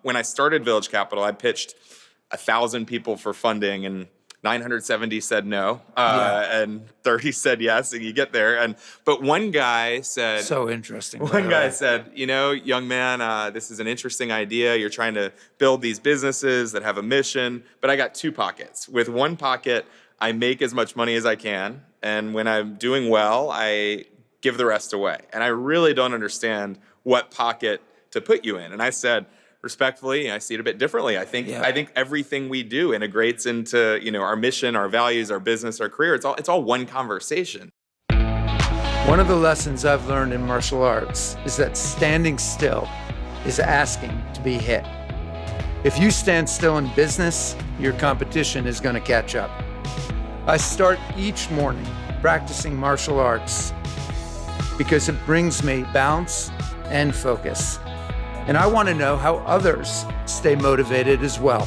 When I started Village Capital, I pitched 1,000 people for funding, and 970 said no, and 30 said yes, and you get there. But one guy said, so interesting. One guy said, young man, this is an interesting idea. You're trying to build these businesses that have a mission, but I got two pockets. With one pocket, I make as much money as I can, and when I'm doing well, I give the rest away. And I really don't understand what pocket to put you in. And I said, respectfully, I see it a bit differently. I think everything we do integrates into our mission, our values, our business, our career. It's all one conversation. One of the lessons I've learned in martial arts is that standing still is asking to be hit. If you stand still in business, your competition is going to catch up. I start each morning practicing martial arts because it brings me balance and focus. And I want to know how others stay motivated as well.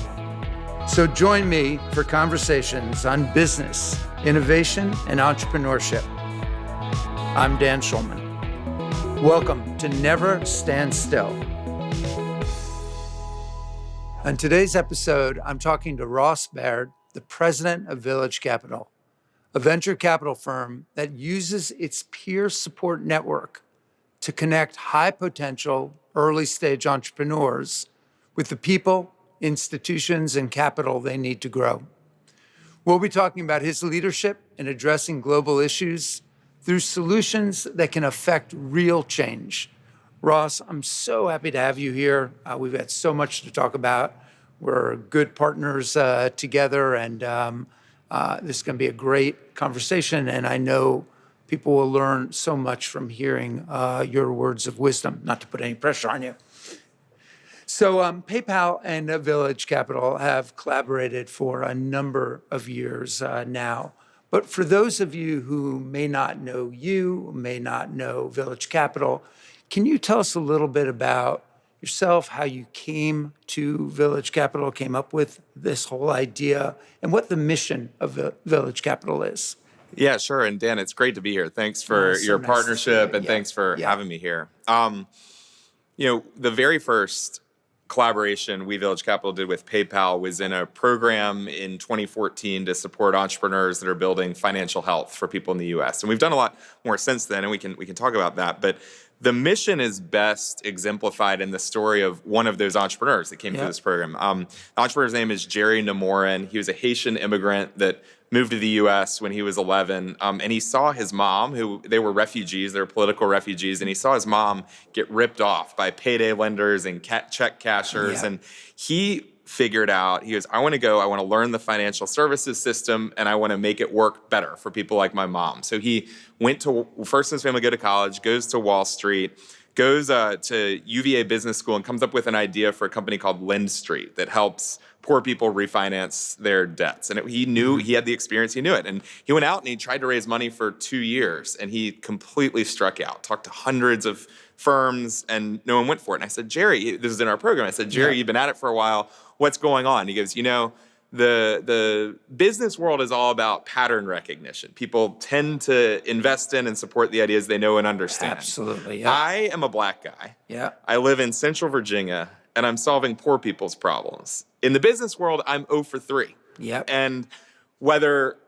So join me for conversations on business, innovation, and entrepreneurship. I'm Dan Schulman. Welcome to Never Stand Still. On today's episode, I'm talking to Ross Baird, the president of Village Capital, a venture capital firm that uses its peer support network to connect high-potential, early-stage entrepreneurs with the people, institutions, and capital they need to grow. We'll be talking about his leadership in addressing global issues through solutions that can affect real change. Ross, I'm so happy to have you here. We've had so much to talk about. We're good partners together, and this is going to be a great conversation, and I know people will learn so much from hearing your words of wisdom, not to put any pressure on you. So PayPal and Village Capital have collaborated for a number of years now. But for those of you who may not know you, may not know Village Capital, can you tell us a little bit about yourself, how you came to Village Capital, came up with this whole idea, and what the mission of Village Capital is? Yeah, sure. And Dan, it's great to be here. Thanks for your partnership, and thanks for having me here. The very first collaboration we, Village Capital, did with PayPal was in a program in 2014 to support entrepreneurs that are building financial health for people in the U.S. And we've done a lot more since then, and we can talk about that. But the mission is best exemplified in the story of one of those entrepreneurs that came through this program. The entrepreneur's name is Jerry Namorin. He was a Haitian immigrant that moved to the U.S. when he was 11, and he saw his mom, they were refugees, they were political refugees, and he saw his mom get ripped off by payday lenders and check cashers, and he figured out, I want to learn the financial services system, and I want to make it work better for people like my mom. So he went to, first in his family, go to college, goes to Wall Street, goes to UVA Business School, and comes up with an idea for a company called Lend Street that helps poor people refinance their debts. And he knew, he had the experience, he knew it. And he went out and he tried to raise money for 2 years, and he completely struck out, talked to hundreds of firms, and no one went for it. And I said, Jerry, this is in our program. I said, Jerry, you've been at it for a while. What's going on? He goes, the business world is all about pattern recognition. People tend to invest in and support the ideas they know and understand. Absolutely, yeah. I am a black guy. Yeah. I live in Central Virginia, and I'm solving poor people's problems. In the business world, I'm 0 for 3. Yep. And whether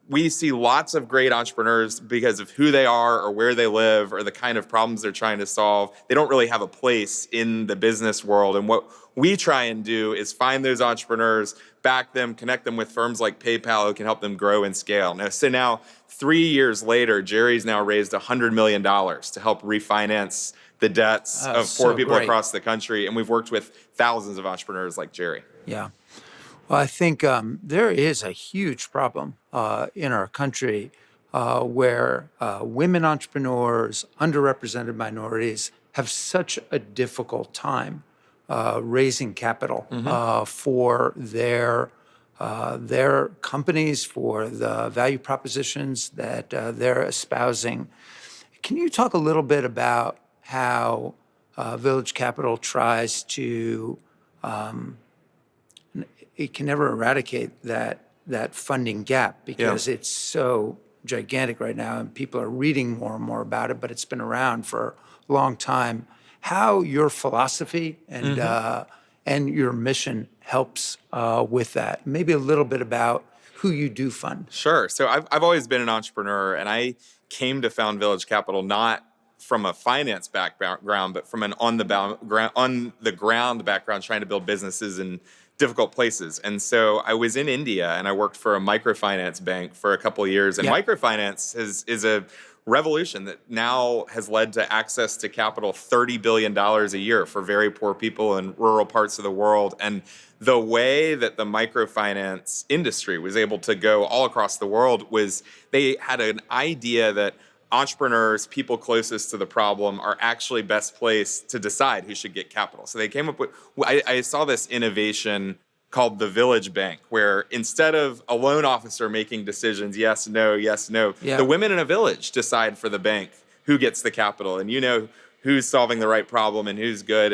we see lots of great entrepreneurs because of who they are or where they live or the kind of problems they're trying to solve, they don't really have a place in the business world. And what we try and do is find those entrepreneurs, back them, connect them with firms like PayPal who can help them grow and scale. Now, 3 years later, Jerry's now raised $100 million to help refinance the debts of poor people across the country. And we've worked with thousands of entrepreneurs like Jerry. Yeah. Well, I think there is a huge problem in our country where women entrepreneurs, underrepresented minorities have such a difficult time raising capital for their companies, for the value propositions that they're espousing. Can you talk a little bit about how Village Capital tries to it can never eradicate that funding gap because it's so gigantic right now, and people are reading more and more about it, but it's been around for a long time. How your philosophy and and your mission helps with that. Maybe a little bit about who you do fund. Sure. So I've always been an entrepreneur, and I came to found Village Capital not from a finance background, but from an on the ground background, trying to build businesses in difficult places. And so I was in India, and I worked for a microfinance bank for a couple of years. And microfinance is a revolution that now has led to access to capital $30 billion a year for very poor people in rural parts of the world. And the way that the microfinance industry was able to go all across the world was they had an idea that entrepreneurs, people closest to the problem, are actually best placed to decide who should get capital. So they came up with, I saw this innovation called the Village Bank, where instead of a loan officer making decisions, yes, no, the women in a village decide for the bank who gets the capital, and you know who's solving the right problem and who's good.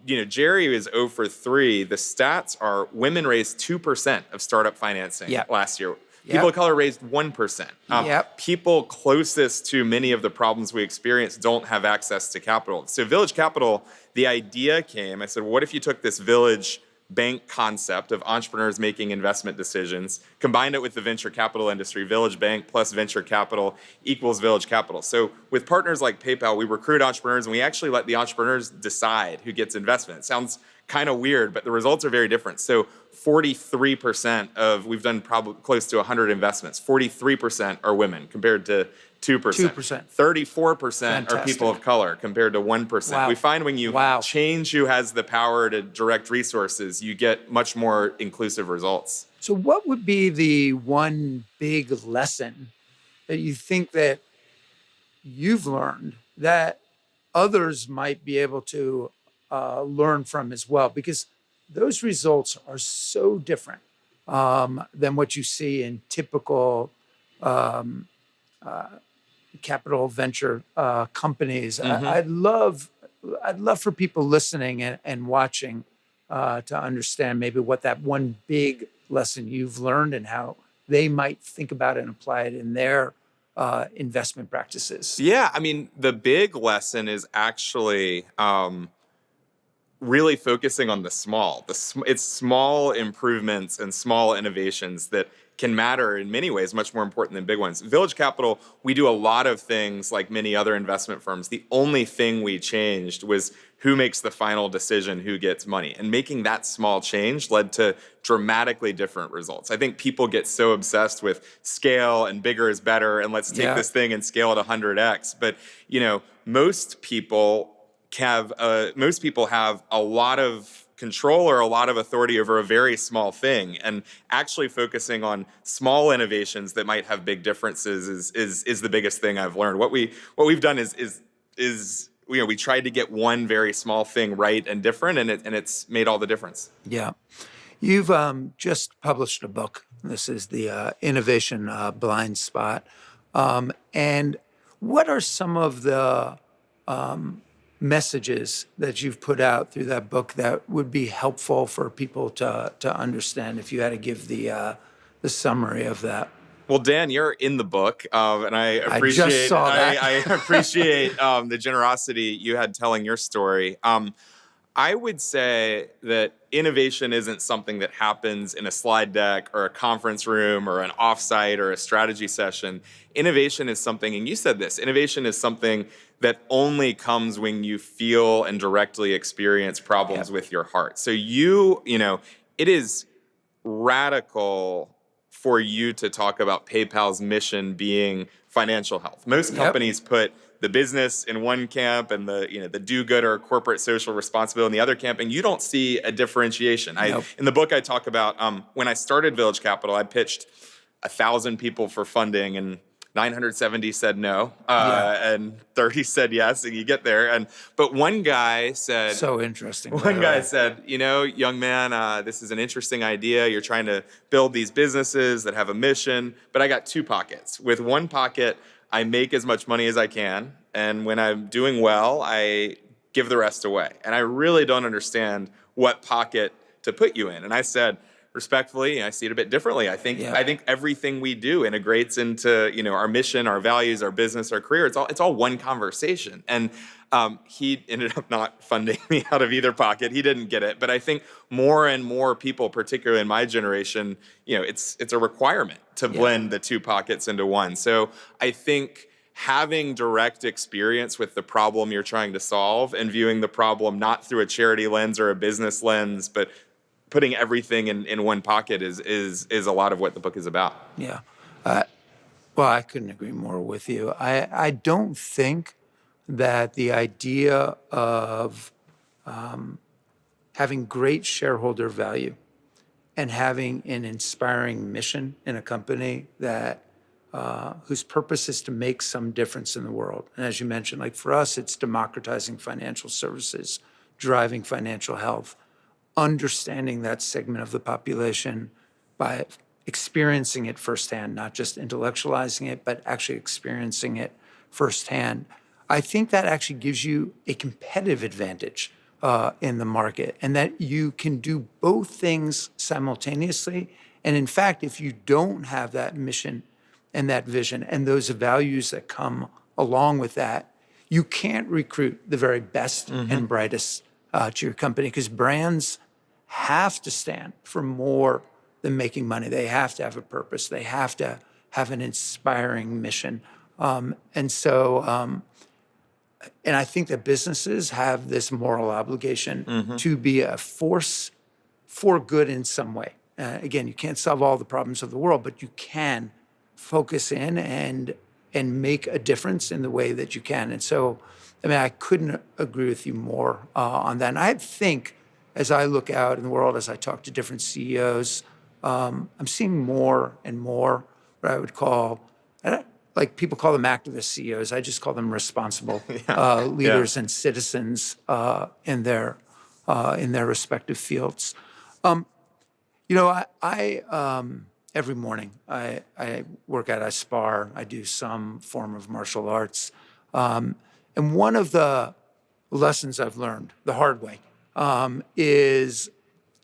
Jerry is 0 for 3. The stats are women raised 2% of startup financing last year. People of color raised 1%. People closest to many of the problems we experience don't have access to capital. So Village Capital, the idea came, I said, what if you took this Village bank concept of entrepreneurs making investment decisions, combined it with the venture capital industry, Village Bank plus venture capital equals Village Capital. So with partners like PayPal, we recruit entrepreneurs and we actually let the entrepreneurs decide who gets investment. It sounds kind of weird, but the results are very different. So 43% we've done probably close to 100 investments, 43% are women compared to 2%. 34% are people of color compared to 1%. Wow. We find when you change who has the power to direct resources, you get much more inclusive results. So what would be the one big lesson that you think that you've learned that others might be able to learn from as well? Because those results are so different than what you see in typical capital venture companies. Mm-hmm. I'd love for people listening and watching to understand maybe what that one big lesson you've learned and how they might think about it and apply it in their investment practices. Yeah, I mean, the big lesson is actually really focusing on the small. It's small improvements and small innovations that can matter in many ways, much more important than big ones. Village Capital, we do a lot of things like many other investment firms. The only thing we changed was who makes the final decision, who gets money. And making that small change led to dramatically different results. I think people get so obsessed with scale and bigger is better, and let's take this thing and scale it 100x. But most people have a lot of control or a lot of authority over a very small thing, and actually focusing on small innovations that might have big differences is the biggest thing I've learned. What we've done is we tried to get one very small thing right and different, and it's made all the difference. Yeah, you've just published a book. This is the Innovation Blind Spot, and what are some of the messages that you've put out through that book that would be helpful for people to understand, if you had to give the summary of that? Well, Dan, you're in the book, and I appreciate just saw that. I appreciate the generosity you had telling your story. I would say that innovation isn't something that happens in a slide deck or a conference room or an offsite or a strategy session. Innovation is something, and you said this, innovation is something that only comes when you feel and directly experience problems with your heart. So it is radical for you to talk about PayPal's mission being financial health. Most companies put the business in one camp and the do-gooder corporate social responsibility in the other camp, and you don't see a differentiation. In the book, I talk about when I started Village Capital, I pitched 1,000 people for funding, and 970 said no, and 30 said yes, and you get there. But one guy said... So interesting. One guy said, young man, this is an interesting idea. You're trying to build these businesses that have a mission, but I got two pockets. With one pocket, I make as much money as I can, and when I'm doing well, I give the rest away. And I really don't understand what pocket to put you in. And I said, respectfully, I see it a bit differently. Yeah. I think everything we do integrates into our mission, our values, our business, our career. It's all one conversation. And he ended up not funding me out of either pocket. He didn't get it, but I think more and more people, particularly in my generation, it's a requirement to blend the two pockets into one. So I think having direct experience with the problem you're trying to solve and viewing the problem not through a charity lens or a business lens, but putting everything in one pocket is a lot of what the book is about. Yeah. Well, I couldn't agree more with you. I don't think that the idea of having great shareholder value and having an inspiring mission in a company that whose purpose is to make some difference in the world. And as you mentioned, like for us, it's democratizing financial services, driving financial health, understanding that segment of the population by experiencing it firsthand, not just intellectualizing it, but actually experiencing it firsthand. I think that actually gives you a competitive advantage in the market, and that you can do both things simultaneously. And in fact, if you don't have that mission and that vision and those values that come along with that, you can't recruit the very best and brightest to your company, because brands have to stand for more than making money. They have to have a purpose. They have to have an inspiring mission. And I think that businesses have this moral obligation to be a force for good in some way. Again, you can't solve all the problems of the world, but you can focus in and make a difference in the way that you can. And so, I mean, I couldn't agree with you more on that. And I think, as I look out in the world, as I talk to different CEOs, I'm seeing more and more what I would call, like people call them activist CEOs. I just call them responsible leaders and citizens in their respective fields. I every morning I work out, I spar, I do some form of martial arts, and one of the lessons I've learned the hard way is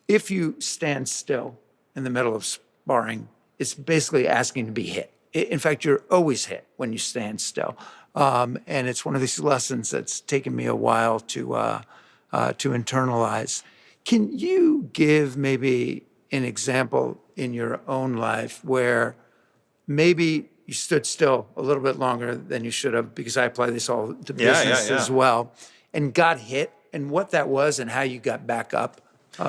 if you stand still in the middle of sparring, it's basically asking to be hit. In fact, you're always hit when you stand still. And it's one of these lessons that's taken me a while to internalize. Can you give maybe an example in your own life where maybe you stood still a little bit longer than you should have, because I apply this all to business as well, and got hit, and what that was and how you got back up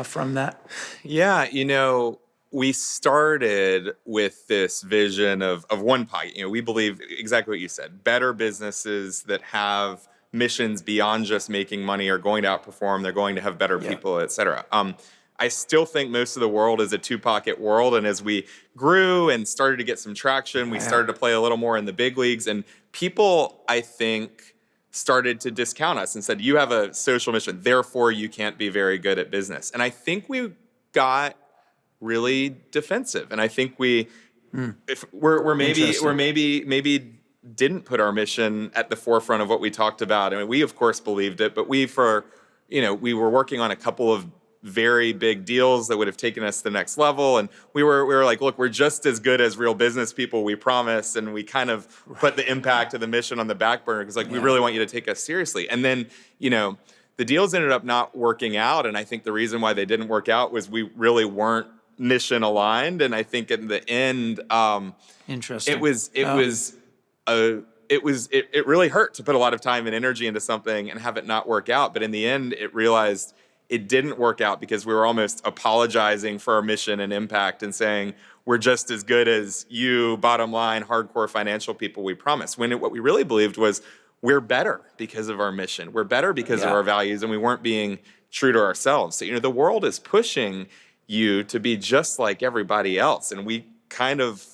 from that? Yeah, we started with this vision of one pocket. We believe exactly what you said. Better businesses that have missions beyond just making money are going to outperform. They're going to have better people, et cetera. I still think most of the world is a two-pocket world. And as we grew and started to get some traction, we started to play a little more in the big leagues. And people, I think, started to discount us and said, you have a social mission, therefore you can't be very good at business. And I think we got really defensive. And I think we're maybe didn't put our mission at the forefront of what we talked about. I mean, we of course believed it, but we were working on a couple of very big deals that would have taken us to the next level. And we were like, look, we're just as good as real business people, we promise. And we kind of put the impact of the mission on the back burner because we really want you to take us seriously. And then, the deals ended up not working out. And I think the reason why they didn't work out was we really weren't mission aligned. And I think in the end, Interesting. It really hurt to put a lot of time and energy into something and have it not work out. But in the end, it realized it didn't work out because we were almost apologizing for our mission and impact and saying, we're just as good as you, bottom line, hardcore financial people, we promise. When what we really believed was we're better because of our mission. We're better because of our values, and we weren't being true to ourselves. So, the world is pushing you to be just like everybody else. And we kind of,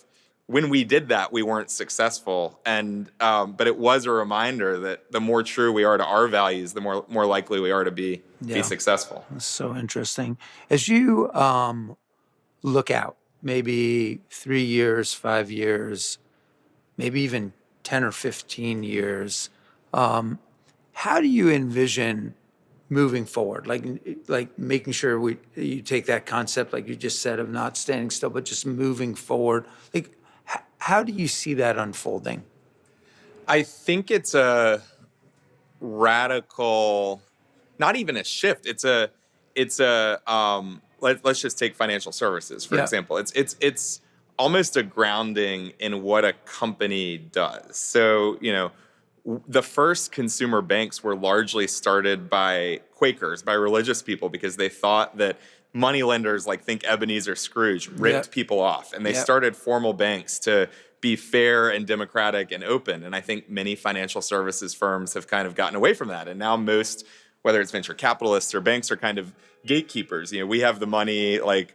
when we did that, we weren't successful. And but it was a reminder that the more true we are to our values, the more likely we are to be successful. That's so interesting. As you look out, maybe 3 years, 5 years, maybe even 10 or 15 years, how do you envision moving forward, like making sure you take that concept, like you just said, of not standing still, but just moving forward. Like, how do you see that unfolding? I think it's a radical, not even a shift. Let's just take financial services, for Yeah. example. It's almost a grounding in what a company does. So, the first consumer banks were largely started by Quakers, by religious people, because they thought that money lenders, like think Ebenezer Scrooge, ripped Yep. people off. And they Yep. started formal banks to be fair and democratic and open. And I think many financial services firms have kind of gotten away from that. And now most, whether it's venture capitalists or banks, are kind of gatekeepers. We have the money, like,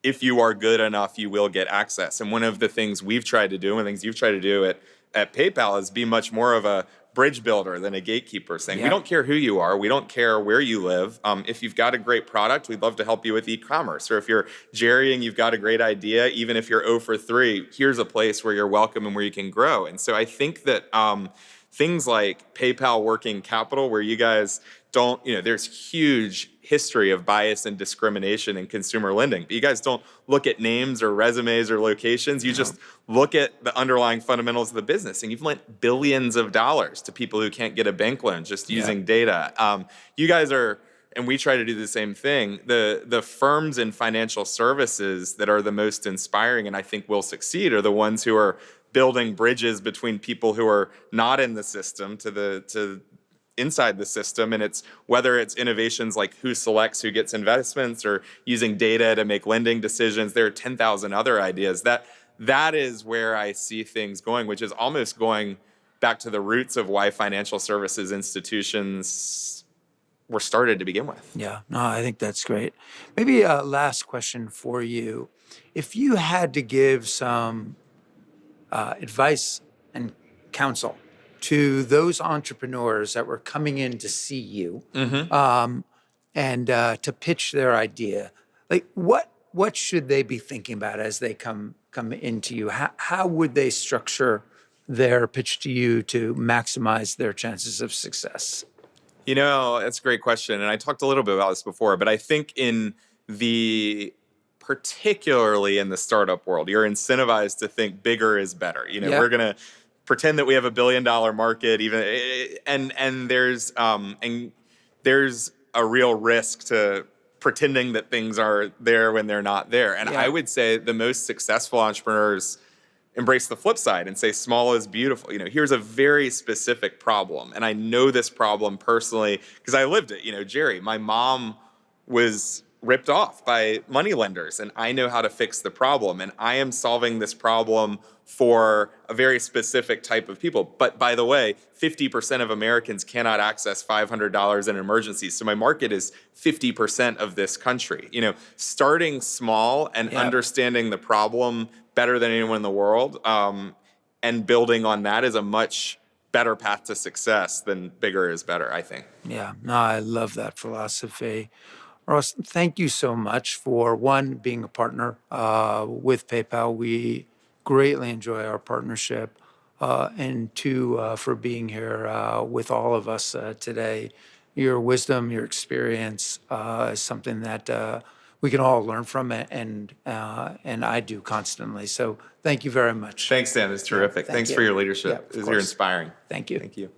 if you are good enough, you will get access. And one of the things we've tried to do, and one of the things you've tried to do at PayPal, is be much more of a bridge builder than a gatekeeper, saying, Yeah. we don't care who you are. We don't care where you live. If you've got a great product, we'd love to help you with e-commerce. Or if you're Jerry and you've got a great idea, even if you're 0 for 3, here's a place where you're welcome and where you can grow. And so I think that things like PayPal Working Capital, where you guys don't, there's huge history of bias and discrimination in consumer lending. But you guys don't look at names or resumes or locations. You just look at the underlying fundamentals of the business. And you've lent billions of dollars to people who can't get a bank loan just using data. You guys are, and we try to do the same thing. The firms in financial services that are the most inspiring and I think will succeed are the ones who are building bridges between people who are not in the system to inside the system. And it's whether it's innovations like who selects who gets investments or using data to make lending decisions. There are 10,000 other ideas. That is where I see things going, which is almost going back to the roots of why financial services institutions were started to begin with. Yeah, no, I think that's great. Maybe a last question for you. If you had to give some advice and counsel to those entrepreneurs that were coming in to see you and to pitch their idea, like what should they be thinking about as they come into you? How would they structure their pitch to you to maximize their chances of success? That's a great question. And I talked a little bit about this before, but I think particularly in the startup world, you're incentivized to think bigger is better. We're going to pretend that we have $1 billion market, and there's a real risk to pretending that things are there when they're not there. And I would say the most successful entrepreneurs embrace the flip side and say small is beautiful. Here's a very specific problem. And I know this problem personally because I lived it. Jerry, my mom was ripped off by money lenders, and I know how to fix the problem. And I am solving this problem for a very specific type of people. But by the way, 50% of Americans cannot access $500 in emergencies. So my market is 50% of this country. Starting small and understanding the problem better than anyone in the world, and building on that is a much better path to success than bigger is better, I think. Yeah, no, I love that philosophy. Ross, thank you so much for, one, being a partner with PayPal. We greatly enjoy our partnership. And two, for being here with all of us today. Your wisdom, your experience is something that we can all learn from, and I do constantly. So thank you very much. Thanks, Dan. It's terrific. Thanks for your leadership. You're inspiring. Thank you. Thank you.